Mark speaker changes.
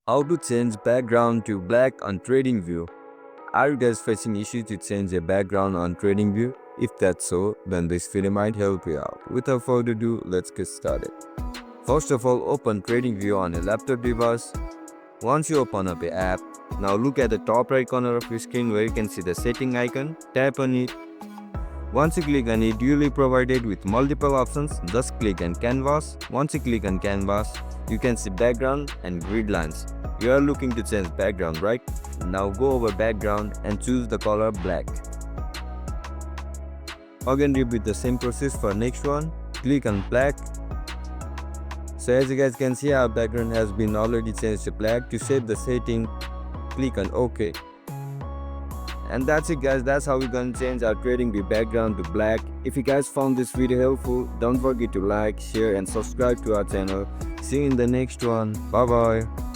Speaker 1: How to change background to black on TradingView. Are you guys facing issue to change a background on TradingView? If that's so, then this video might help you out. Without further ado, let's get started. First of all, open TradingView on a laptop device. Once you open up the app, now look at the top right corner of your screen where you can see the setting icon. Tap on it. Once you click on it, you'll be provided with multiple options. Just click on canvas. Once you click on canvas, you can see background and grid lines. You are looking to change background, right? Now go over background and choose the color black. Again, repeat the same process for next one. Click on black. So as you guys can see, our background has been already changed to black. To save the setting, click on OK. And that's it guys, that's how we're gonna change our TradingView background to black. If you guys found this video helpful, don't forget to like, share and subscribe to our channel. See you in the next one. Bye bye.